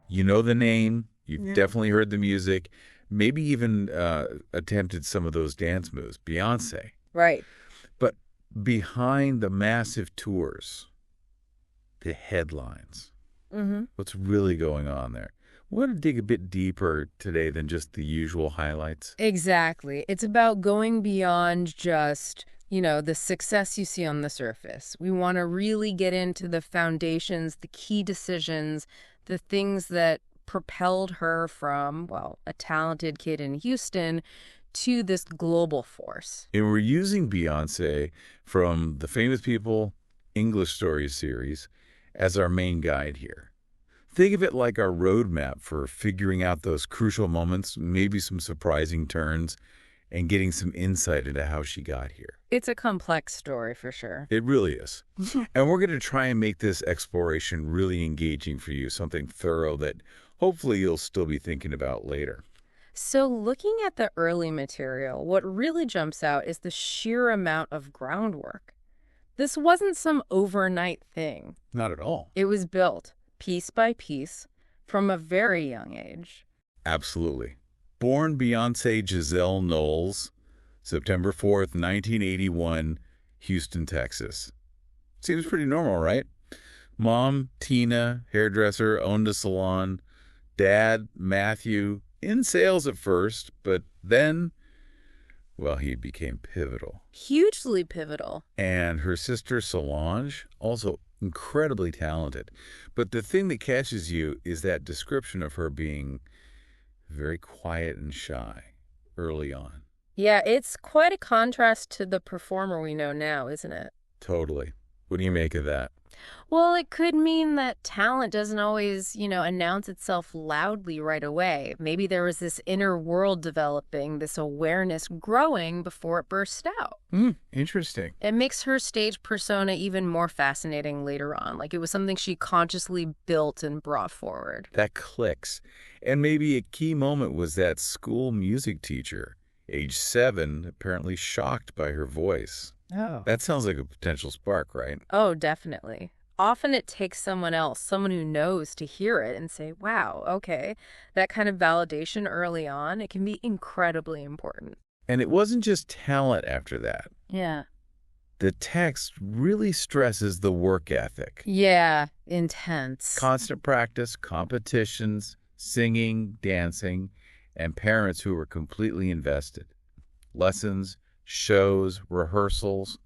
You know the name, you've definitely heard the music, maybe even attempted some of those dance moves, Beyonce. Right. But behind the massive tours, the headlines, what's really going on there? We want to dig a bit deeper today than just the usual highlights. Exactly. It's about going beyond just, the success you see on the surface. We want to really get into the foundations, the key decisions, the things that propelled her from, well, a talented kid in Houston to this global force. And we're using Beyonce from the Famous People English Stories series as our main guide here. Think of it like our roadmap for figuring out those crucial moments, maybe some surprising turns, and getting some insight into how she got here. It's a complex story for sure. It really is. And we're going to try and make this exploration really engaging for you, something thorough that hopefully you'll still be thinking about later. So looking at the early material, what really jumps out is the sheer amount of groundwork. This wasn't some overnight thing. Not at all. It was built piece by piece from a very young age. Absolutely. Born Beyonce Giselle Knowles, September 4th, 1981, Houston, Texas. Seems pretty normal, right? Mom, Tina, hairdresser, owned a salon. Dad, Matthew, in sales at first, but then, well, he became pivotal. Hugely pivotal. And her sister Solange, also incredibly talented. But the thing that catches you is that description of her being very quiet and shy early on. Yeah, it's quite a contrast to the performer we know now, isn't it? Totally. What do you make of that? Well, it could mean that talent doesn't always, announce itself loudly right away. Maybe there was this inner world developing, this awareness growing before it burst out. Interesting. It makes her stage persona even more fascinating later on. Like it was something she consciously built and brought forward. That clicks. And maybe a key moment was that school music teacher, age 7, apparently shocked by her voice. Oh. That sounds like a potential spark, right? Oh, definitely. Often it takes someone else, someone who knows, to hear it and say, wow, okay. That kind of validation early on, it can be incredibly important. And it wasn't just talent after that. Yeah. The text really stresses the work ethic. Yeah, intense. Constant practice, competitions, singing, dancing, and parents who were completely invested. Lessons, shows, rehearsals.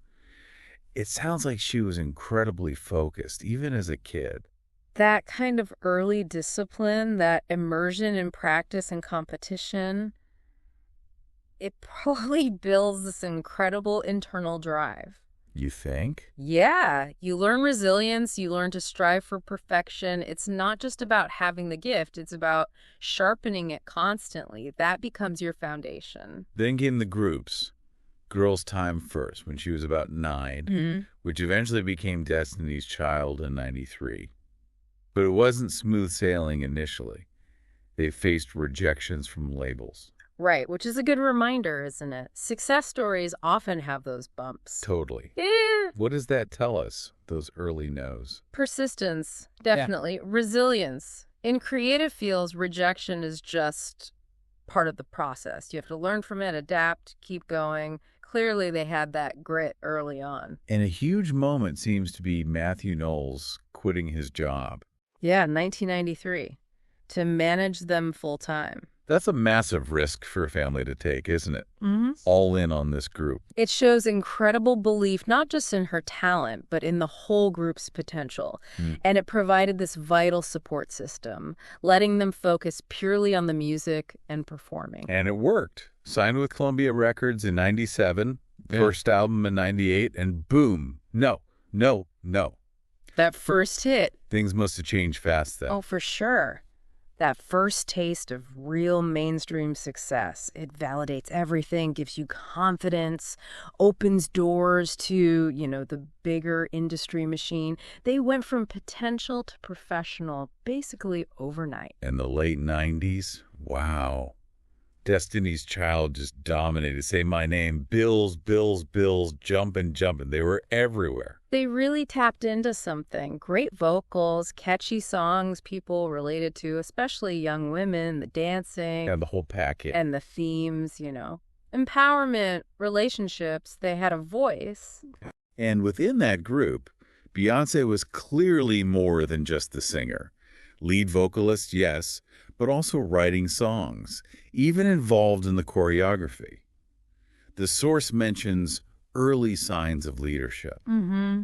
It sounds like she was incredibly focused, even as a kid. That kind of early discipline, that immersion in practice and competition, it probably builds this incredible internal drive. You think? Yeah, you learn resilience, you learn to strive for perfection. It's not just about having the gift, it's about sharpening it constantly. That becomes your foundation. Then came the groups. Girls' Time First, when she was about 9, which eventually became Destiny's Child in 93. But it wasn't smooth sailing initially. They faced rejections from labels. Right, which is a good reminder, isn't it? Success stories often have those bumps. Totally. Yeah. What does that tell us, those early no's? Persistence, definitely. Yeah. Resilience. In creative fields, rejection is just part of the process. You have to learn from it, adapt, keep going. Clearly, they had that grit early on. And a huge moment seems to be Matthew Knowles quitting his job. Yeah, 1993. To manage them full time. That's a massive risk for a family to take, isn't it? All in on this group. It shows incredible belief, not just in her talent, but in the whole group's potential. And it provided this vital support system, letting them focus purely on the music and performing. And it worked. Signed with Columbia Records in 97, first album in 98, and boom, no. That first hit. Things must have changed fast then. Oh, for sure. That first taste of real mainstream success. It validates everything, gives you confidence, opens doors to, the bigger industry machine. They went from potential to professional basically overnight. In the late 90s, wow. Destiny's Child just dominated. Say my name, Bills, Bills, Bills, jumping, jumping. They were everywhere. They really tapped into something. Great vocals, catchy songs people related to, especially young women, the dancing. And the whole package. And the themes, Empowerment, relationships, they had a voice. And within that group, Beyonce was clearly more than just the singer. Lead vocalist, yes, but also writing songs, even involved in the choreography. The source mentions early signs of leadership. Mm-hmm.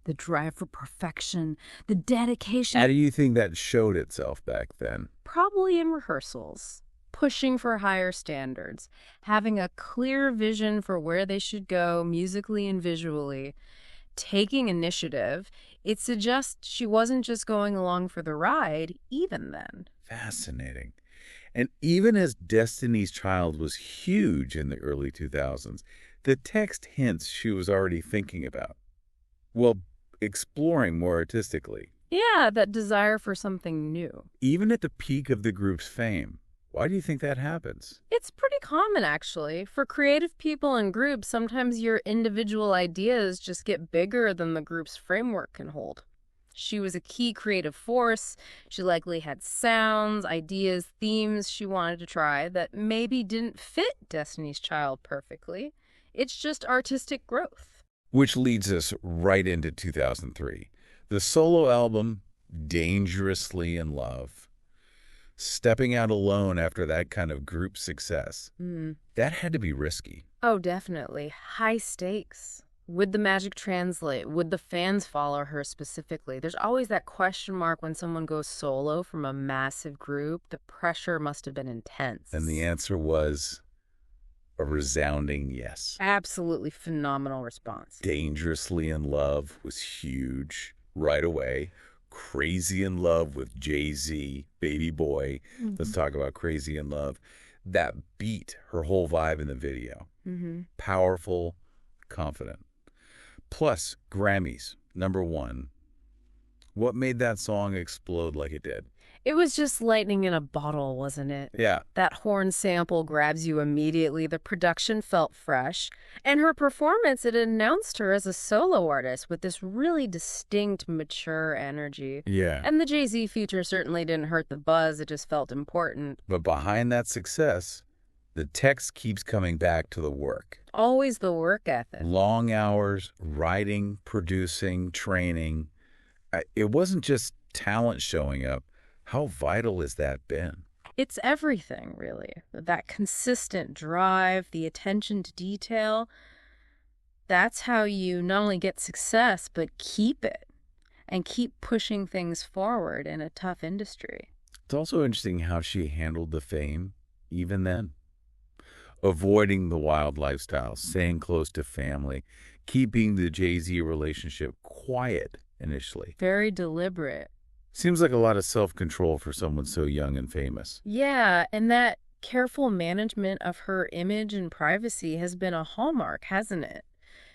The drive for perfection, the dedication. How do you think that showed itself back then? Probably in rehearsals. Pushing for higher standards, having a clear vision for where they should go musically and visually, taking initiative. It suggests she wasn't just going along for the ride, even then. Fascinating. And even as Destiny's Child was huge in the early 2000s, the text hints she was already thinking about, well, exploring more artistically. Yeah, that desire for something new. Even at the peak of the group's fame. Why do you think that happens? It's pretty common, actually. For creative people and groups, sometimes your individual ideas just get bigger than the group's framework can hold. She was a key creative force. She likely had sounds, ideas, themes she wanted to try that maybe didn't fit Destiny's Child perfectly. It's just artistic growth. Which leads us right into 2003. The solo album, Dangerously in Love. Stepping out alone after that kind of group success, that had to be risky. Oh, definitely. High stakes. Would the magic translate? Would the fans follow her specifically? There's always that question mark when someone goes solo from a massive group. The pressure must have been intense. And the answer was a resounding yes. Absolutely phenomenal response. Dangerously in Love was huge right away. Crazy in Love with Jay-Z, Baby Boy. Let's talk about Crazy in Love. That beat her whole vibe in the video. Powerful, confident. Plus, Grammys, #1. What made that song explode like it did? It was just lightning in a bottle, wasn't it? Yeah. That horn sample grabs you immediately. The production felt fresh. And her performance, it announced her as a solo artist with this really distinct, mature energy. Yeah. And the Jay-Z feature certainly didn't hurt the buzz. It just felt important. But behind that success, the text keeps coming back to the work. Always the work ethic. Long hours, writing, producing, training. It wasn't just talent showing up. How vital has that been? It's everything, really. That consistent drive, the attention to detail. That's how you not only get success, but keep it and keep pushing things forward in a tough industry. It's also interesting how she handled the fame, even then. Avoiding the wild lifestyle, staying close to family, keeping the Jay-Z relationship quiet initially. Very deliberate. Seems like a lot of self-control for someone so young and famous. Yeah, and that careful management of her image and privacy has been a hallmark, hasn't it?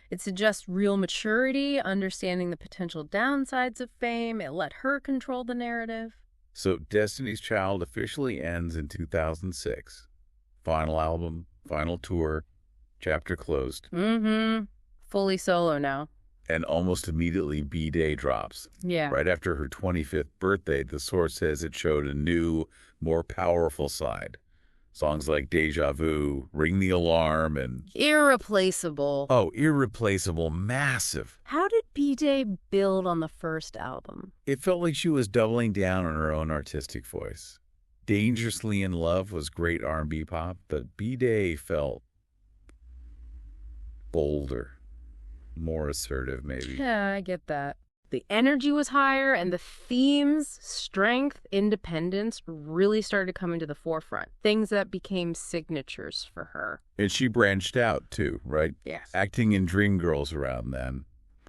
It suggests real maturity, understanding the potential downsides of fame. It let her control the narrative. So Destiny's Child officially ends in 2006. Final album, final tour, chapter closed. Fully solo now. And almost immediately B-Day drops. Yeah. Right after her 25th birthday, the source says it showed a new, more powerful side. Songs like Deja Vu, Ring the Alarm, and... Irreplaceable. Oh, Irreplaceable, massive. How did B-Day build on the first album? It felt like she was doubling down on her own artistic voice. Dangerously in Love was great R&B pop, but B-Day felt bolder. More assertive, maybe. Yeah, I get that. The energy was higher, and the themes, strength, independence, really started coming to the forefront. Things that became signatures for her. And she branched out, too, right? Yes. Acting in Dreamgirls around then.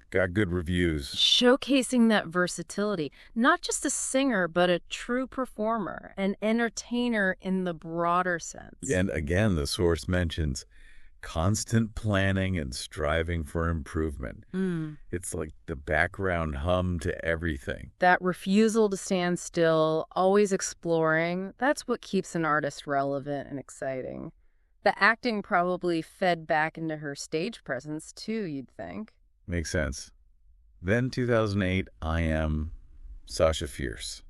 Got good reviews. Showcasing that versatility. Not just a singer, but a true performer, an entertainer in the broader sense. And again, the source mentions Constant planning and striving for improvement. Mm. It's like the background hum to everything. That refusal to stand still, always exploring, that's what keeps an artist relevant and exciting. The acting probably fed back into her stage presence, too, you'd think. Makes sense. Then 2008, I Am Sasha Fierce.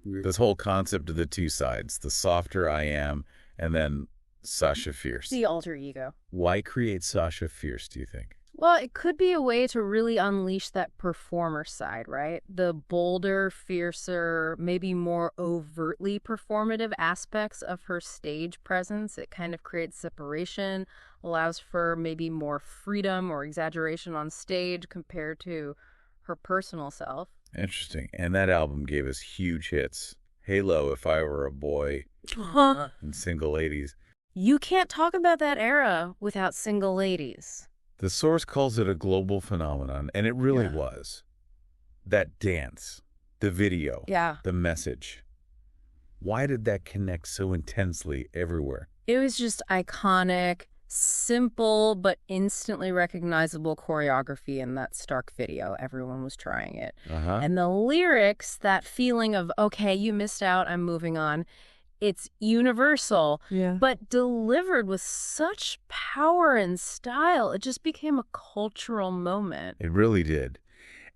This whole concept of the two sides, the softer I Am and then Sasha Fierce. The alter ego. Why create Sasha Fierce, do you think? Well, it could be a way to really unleash that performer side, right? The bolder, fiercer, maybe more overtly performative aspects of her stage presence. It kind of creates separation, allows for maybe more freedom or exaggeration on stage compared to her personal self. Interesting. And that album gave us huge hits. Halo, If I Were a Boy, Huh. and Single Ladies. You can't talk about that era without Single Ladies. The source calls it a global phenomenon, and it really Yeah. was. That dance, the video, Yeah. the message. Why did that connect so intensely everywhere? It was just iconic, simple, but instantly recognizable choreography in that Stark video. Everyone was trying it. Uh-huh. And the lyrics, that feeling of, okay, you missed out, I'm moving on, it's universal, but delivered with such power and style. It just became a cultural moment. It really did.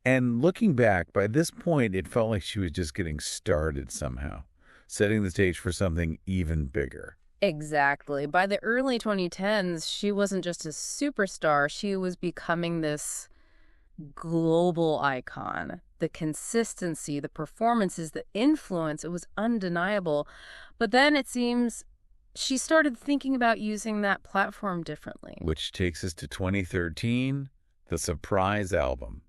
And looking back, by this point, it felt like she was just getting started somehow, setting the stage for something even bigger. Exactly. By the early 2010s, she wasn't just a superstar, she was becoming this global icon. The consistency, the performances, the influence, it was undeniable. But then it seems she started thinking about using that platform differently. Which takes us to 2013, the surprise album,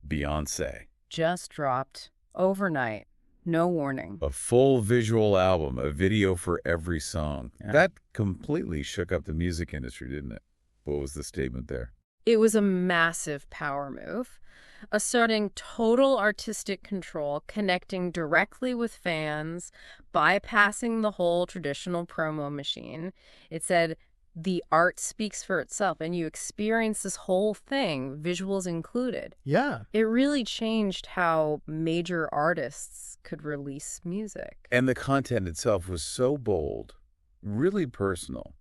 Beyonce. Just dropped overnight. No warning. A full visual album, a video for every song. Yeah. That completely shook up the music industry, didn't it? What was the statement there? It was a massive power move, asserting total artistic control, connecting directly with fans, bypassing the whole traditional promo machine. It said, the art speaks for itself, and you experience this whole thing, visuals included. Yeah. It really changed how major artists could release music. And the content itself was so bold, really personal.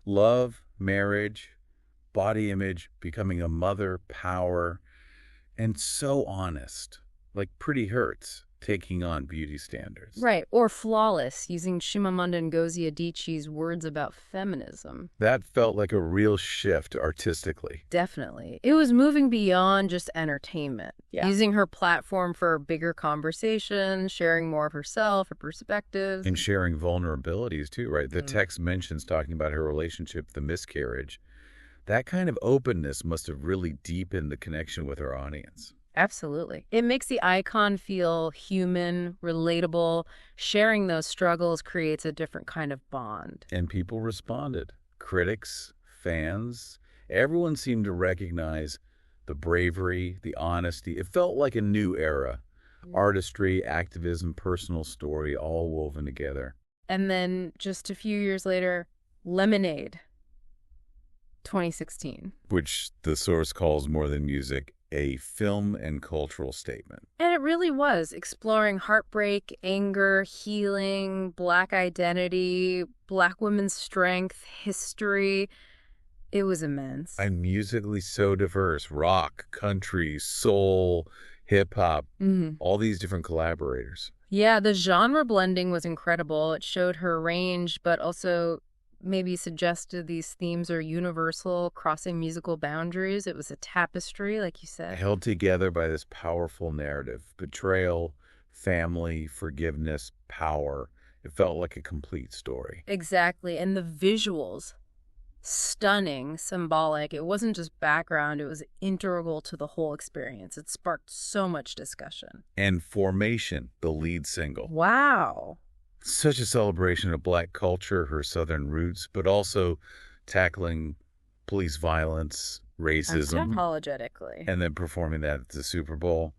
Love, marriage, body image, becoming a mother, power, and so honest, like Pretty Hurts, taking on beauty standards. Right, or Flawless, using Chimamanda Ngozi Adichie's words about feminism. That felt like a real shift artistically. Definitely. It was moving beyond just entertainment, Yeah. using her platform for bigger conversation, sharing more of herself, her perspectives. And sharing vulnerabilities too, right? The Mm. text mentions talking about her relationship, the miscarriage. That kind of openness must have really deepened the connection with her audience. Absolutely. It makes the icon feel human, relatable. Sharing those struggles creates a different kind of bond. And people responded. Critics, fans, everyone seemed to recognize the bravery, the honesty. It felt like a new era. Artistry, activism, personal story, all woven together. And then just a few years later, Lemonade, 2016. Which the source calls more than music, a film and cultural statement. And it really was, exploring heartbreak, anger, healing, Black identity, Black women's strength, history. It was immense. And musically so diverse. Rock, country, soul, hip-hop, all these different collaborators. Yeah, the genre blending was incredible. It showed her range, but also maybe suggested these themes are universal, crossing musical boundaries. It was a tapestry, like you said. Held together by this powerful narrative. Betrayal, family, forgiveness, power. It felt like a complete story. Exactly. And the visuals, stunning, symbolic. It wasn't just background, it was integral to the whole experience. It sparked so much discussion. And Formation, the lead single. Wow. Such a celebration of Black culture, her Southern roots, but also tackling police violence, racism, Unapologetically. and then performing that at the Super Bowl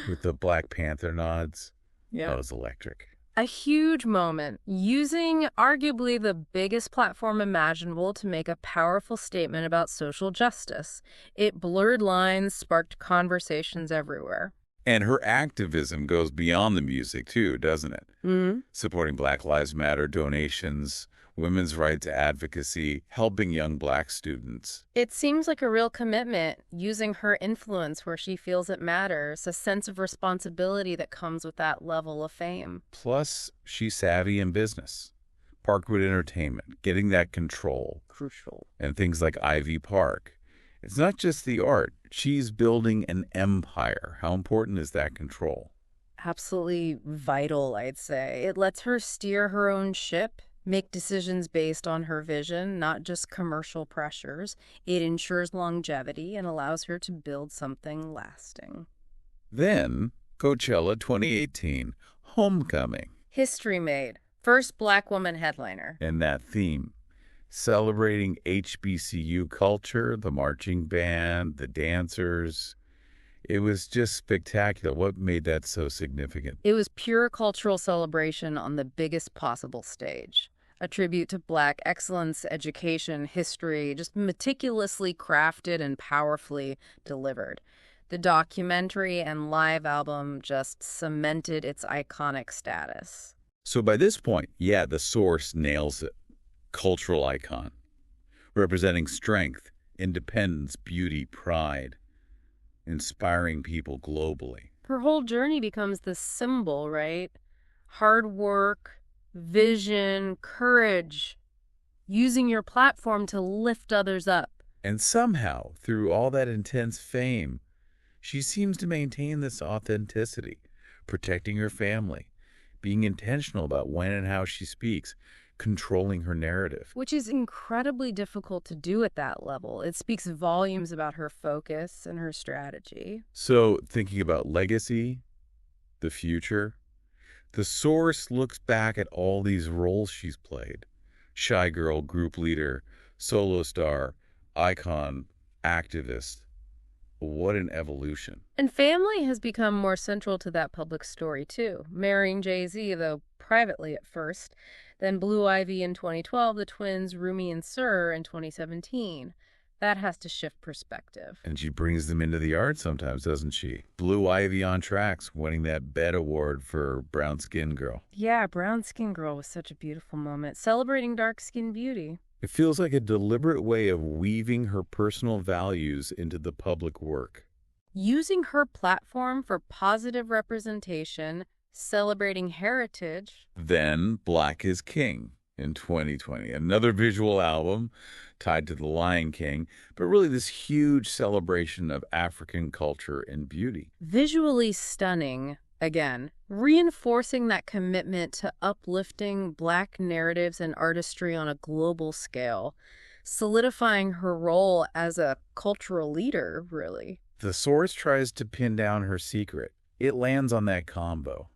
with the Black Panther nods. Yeah. That was electric. A huge moment, using arguably the biggest platform imaginable to make a powerful statement about social justice. It blurred lines, sparked conversations everywhere. And her activism goes beyond the music, too, doesn't it? Mm. Supporting Black Lives Matter donations, women's rights advocacy, helping young Black students. It seems like a real commitment, using her influence where she feels it matters, a sense of responsibility that comes with that level of fame. Plus, she's savvy in business. Parkwood Entertainment, getting that control. Crucial. And things like Ivy Park. It's not just the art. She's building an empire. How important is that control? Absolutely vital, I'd say. It lets her steer her own ship, make decisions based on her vision, not just commercial pressures. It ensures longevity and allows her to build something lasting. Then, Coachella 2018, Homecoming. History made. First Black woman headliner. And that theme, celebrating HBCU culture, the marching band, the dancers. It was just spectacular. What made that so significant? It was pure cultural celebration on the biggest possible stage. A tribute to Black excellence, education, history, just meticulously crafted and powerfully delivered. The documentary and live album just cemented its iconic status. So by this point, yeah, the source nails it. Cultural icon, representing strength, independence, beauty, pride, inspiring people globally. Her whole journey becomes the symbol, right? Hard work, vision, courage, using your platform to lift others up. And somehow, through all that intense fame, she seems to maintain this authenticity, protecting her family, being intentional about when and how she speaks, controlling her narrative. Which is incredibly difficult to do at that level. It speaks volumes about her focus and her strategy. So, thinking about legacy, the future, the source looks back at all these roles she's played. Shy girl, group leader, solo star, icon, activist. What an evolution. And family has become more central to that public story, too. Marrying Jay-Z, though privately at first, then Blue Ivy in 2012, the twins Rumi and Sir in 2017. That has to shift perspective. And she brings them into the art sometimes, doesn't she? Blue Ivy on Tracks, winning that BET award for Brown Skin Girl. Yeah, Brown Skin Girl was such a beautiful moment, celebrating dark skin beauty. It feels like a deliberate way of weaving her personal values into the public work. Using her platform for positive representation, celebrating heritage. Then Black is King in 2020, another visual album tied to The Lion King, but really this huge celebration of African culture and beauty. Visually stunning, again, reinforcing that commitment to uplifting Black narratives and artistry on a global scale, solidifying her role as a cultural leader, really. The source tries to pin down her secret. It lands on that combo.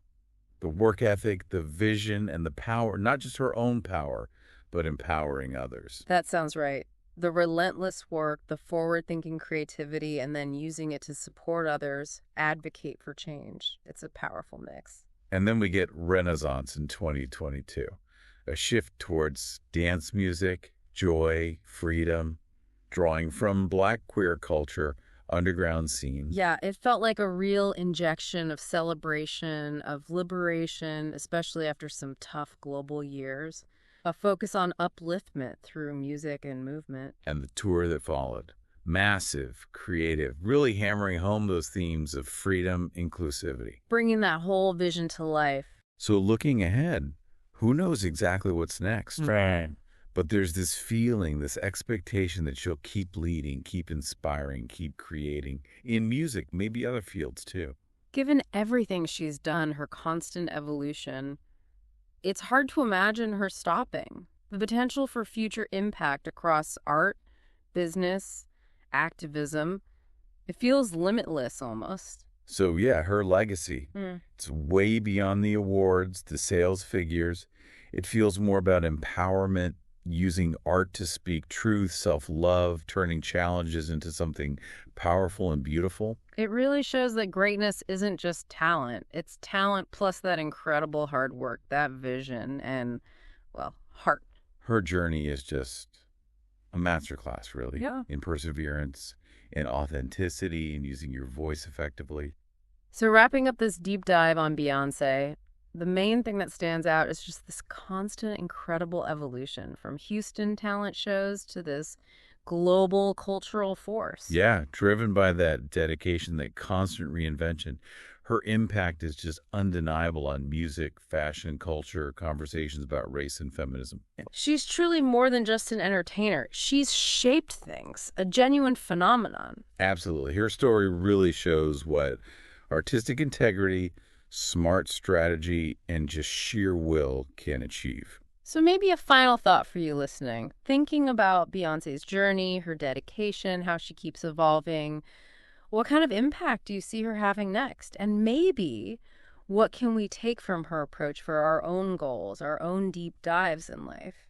The work ethic, the vision, and the power, not just her own power, but empowering others. That sounds right. The relentless work, the forward-thinking creativity, and then using it to support others, advocate for change. It's a powerful mix. And then we get Renaissance in 2022, a shift towards dance music, joy, freedom, drawing from Black queer culture, underground scene. Yeah, it felt like a real injection of celebration, of liberation, especially after some tough global years. A focus on upliftment through music and movement. And the tour that followed. Massive, creative, really hammering home those themes of freedom, inclusivity. Bringing that whole vision to life. So looking ahead, who knows exactly what's next? Right. But there's this feeling, this expectation that she'll keep leading, keep inspiring, keep creating. In music, maybe other fields too. Given everything she's done, her constant evolution, it's hard to imagine her stopping. The potential for future impact across art, business, activism, it feels limitless almost. So yeah, her legacy, it's way beyond the awards, the sales figures. It feels more about empowerment, using art to speak truth, self-love, turning challenges into something powerful and beautiful. It really shows that greatness isn't just talent. It's talent plus that incredible hard work, that vision, and, well, heart. Her journey is just a masterclass, really, Yeah. in perseverance, in authenticity, and using your voice effectively. So wrapping up this deep dive on Beyonce, the main thing that stands out is just this constant, incredible evolution from Houston talent shows to this global cultural force. Yeah, driven by that dedication, that constant reinvention. Her impact is just undeniable on music, fashion, culture, conversations about race and feminism. She's truly more than just an entertainer. She's shaped things, a genuine phenomenon. Absolutely. Her story really shows what artistic integrity, smart strategy, and just sheer will can achieve. So maybe a final thought for you listening. Thinking about Beyonce's journey, her dedication, how she keeps evolving, what kind of impact do you see her having next? And maybe what can we take from her approach for our own goals, our own deep dives in life?